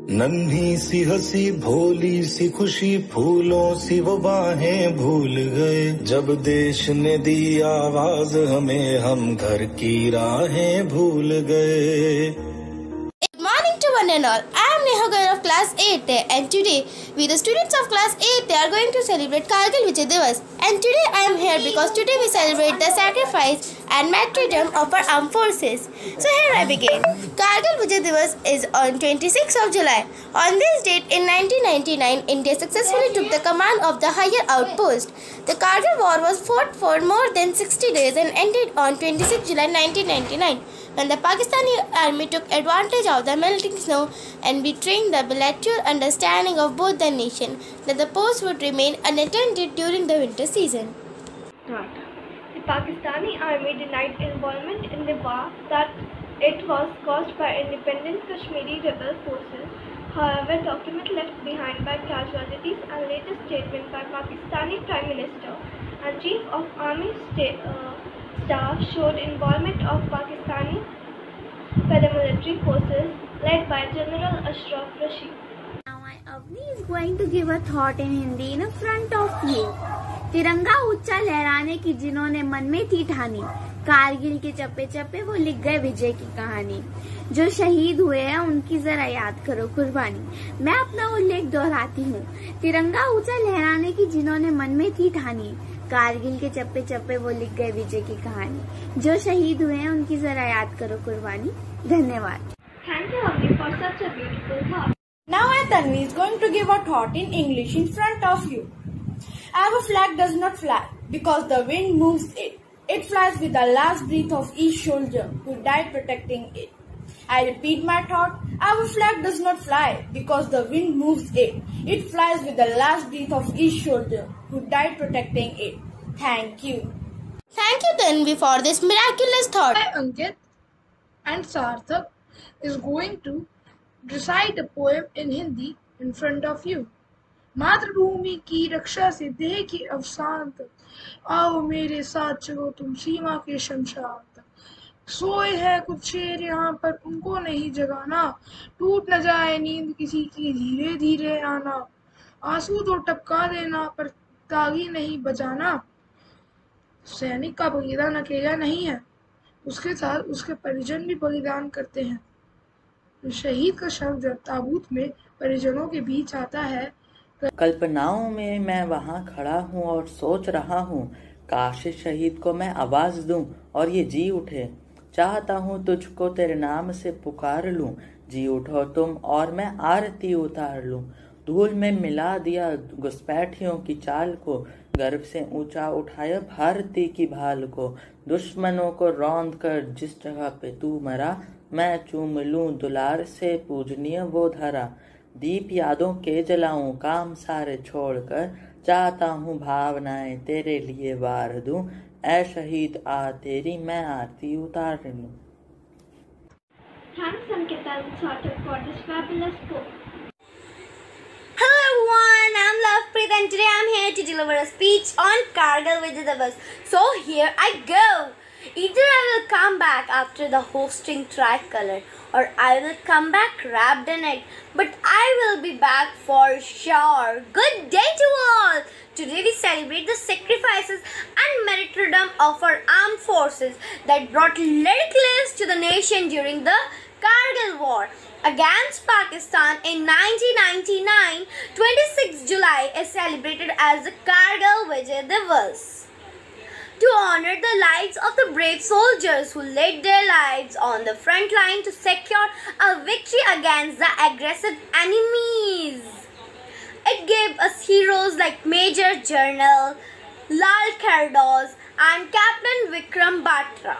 नन्ही सी हंसी भोली सी खुशी फूलों सी वो बाहें भूल गए जब देश ने दी आवाज हमें हम घर की राहें भूल गए. Good morning to one and all. I am Neha Gaur of class 8 and today we the students of class 8 they are going to celebrate Kargil Vijay Divas. And today I am here because today we celebrate the sacrifice and martyrdom of our armed forces. So here I begin. Kargil Vijay Divas is on 26th of July. On this date in 1999, India successfully took the command of the higher outpost. The Kargil war was fought for more than 60 days and ended on 26 July 1999. When the Pakistani army took advantage of the melting snow and betraying the bilateral understanding of both the nations that the post would remain unattended during the winter season. The Pakistani army denied involvement in the war that it was caused by independent Kashmiri rebel forces. However, document left behind by casualties and latest statement by Pakistani Prime Minister and Chief of Army Staff showed involvement of Pakistani paramilitary forces led by General Ashraf Rashid. Now Avni is going to give a thought in Hindi in front of you. तिरंगा ऊंचा लहराने की जिन्होंने मन में थी ठानी, कारगिल के चप्पे चप्पे वो लिख गए विजय की कहानी. जो शहीद हुए हैं उनकी जरा याद करो कुर्बानी. मैं अपना उल्लेख दोहराती हूँ. तिरंगा ऊंचा लहराने की जिन्होंने मन में थी ठानी, कारगिल के चप्पे चप्पे वो लिख गए विजय की कहानी. जो शहीद हुए हैं उनकी जरा याद करो कुर्बानी. धन्यवाद. Thank you, Avni, for such a beautiful thought. Now Tanvi is going to give a thought in English in front of you. Our flag does not fly because the wind moves it. It flies with the last breath of each soldier who died protecting it. I repeat my thought. Our flag does not fly because the wind moves it. It flies with the last breath of each soldier who died protecting it. Thank you. Thank you Tanvi for this miraculous thought. Ankit and Sarthak is going to recite a poem in Hindi in front of you. मातृभूमि की रक्षा से देह के अवसान तक आओ मेरे साथ चलो तुम सीमा के शमशान तक. सोए हैं कुछ शेर यहाँ पर उनको नहीं जगाना, टूट न जाए नींद किसी की धीरे धीरे आना. आंसू तो टपका देना पर तागी नहीं बजाना. सैनिक का बलिदान अकेला नहीं है, उसके साथ उसके परिजन भी बलिदान करते हैं. शहीद का शव जब ताबूत में परिजनों के बीच आता है, कल्पनाओं में मैं वहाँ खड़ा हूँ और सोच रहा हूँ काश शहीद को मैं आवाज दूं और ये जी उठे. चाहता हूँ तुझको तेरे नाम से पुकार लूं, जी उठो तुम और मैं आरती उतार लूं. धूल में मिला दिया घुसपैठियों की चाल को, गर्व से ऊंचा उठाया भारती की भाल को. दुश्मनों को रौंद कर जिस जगह पे तू मरा, मैं चूम लूं दुलार से पूजनीय वो धरा. दीप यादों के जलाऊं काम सारे छोड़कर, चाहता हूँ भावनाएं तेरे लिए वार दूं. ऐ शहीद आ तेरी मैं आरती उतार लूं. Thanks Ankita and Sarthak for this fabulous poem. Hello everyone, I'm Lovepreet and today I'm here to deliver a speech on Kargil Vijay Divas. So here I go. Either I will come back after the hosting tricolor or I will come back wrapped in it, but I will be back for sure. Good day to all. Today we celebrate the sacrifices and martyrdom of our armed forces that brought lyrics to the nation during the Kargil war against Pakistan in 1999. 26 July is celebrated as the Kargil Vijay Divas to honor the lives of the brave soldiers who laid their lives on the front line to secure a victory against the aggressive enemies. It gave us heroes like Major General Lal Kardos and Captain Vikram Batra,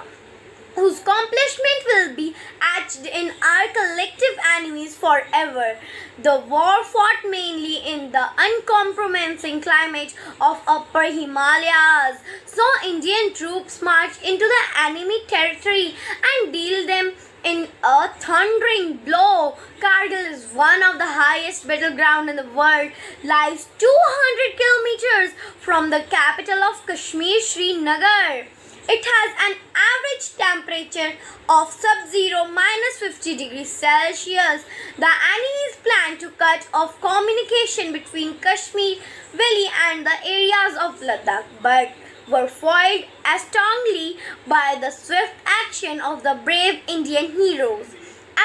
whose accomplishment will be etched in our collective enemies forever. The war fought mainly in the uncompromising climate of Upper Himalayas, saw Indian troops march into the enemy territory and deal them in a thundering blow. Kargil is one of the highest battlegrounds in the world, lies 200 kilometers from the capital of Kashmir, Srinagar. It has an average temperature of sub-zero -50 degrees Celsius. The enemies plan to cut off communication between Kashmir Valley and the areas of Ladakh, but were foiled strongly by the swift action of the brave Indian heroes.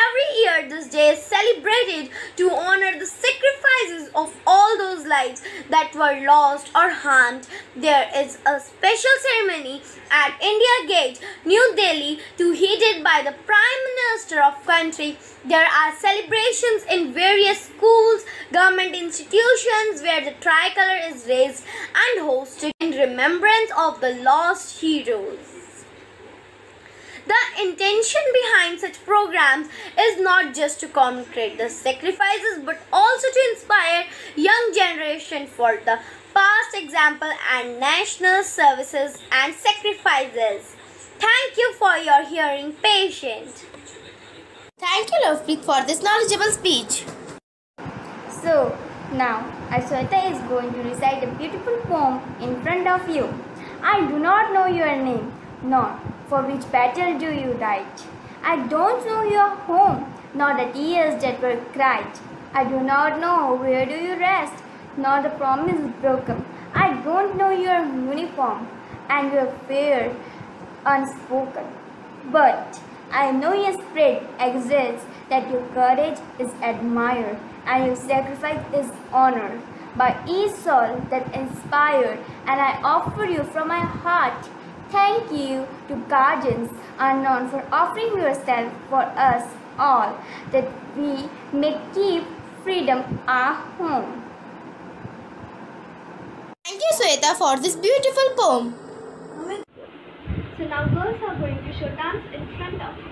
Every year, this day is celebrated to honor the sacrifices of all those lives that were lost or harmed. There is a special ceremony at India Gate, New Delhi, to headed by the Prime Minister of country. There are celebrations in various schools, government institutions where the tricolor is raised and hosted in remembrance of the lost heroes. The intention behind such programs is not just to commemorate the sacrifices but also to inspire young generation for the past example and national services and sacrifices. Thank you for your hearing patient. Thank you, Lovepreet, for this knowledgeable speech. So, now Ashweta is going to recite a beautiful poem in front of you. I do not know your name, nor for which battle do you died. I don't know your home, nor the tears that were cried. I do not know where do you rest, nor the promise broken. I don't know your uniform and your fear unspoken. But I know your spirit exists, that your courage is admired, and your sacrifice is honored by each soul that inspired, and I offer you from my heart. Thank you to guardians unknown for offering yourself for us all, that we may keep freedom our home. Thank you, Sweta, for this beautiful poem. So now girls are going to show dance in front of you.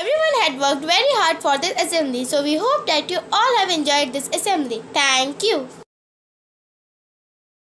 Everyone had worked very hard for this assembly, so we hope that you all have enjoyed this assembly. Thank you.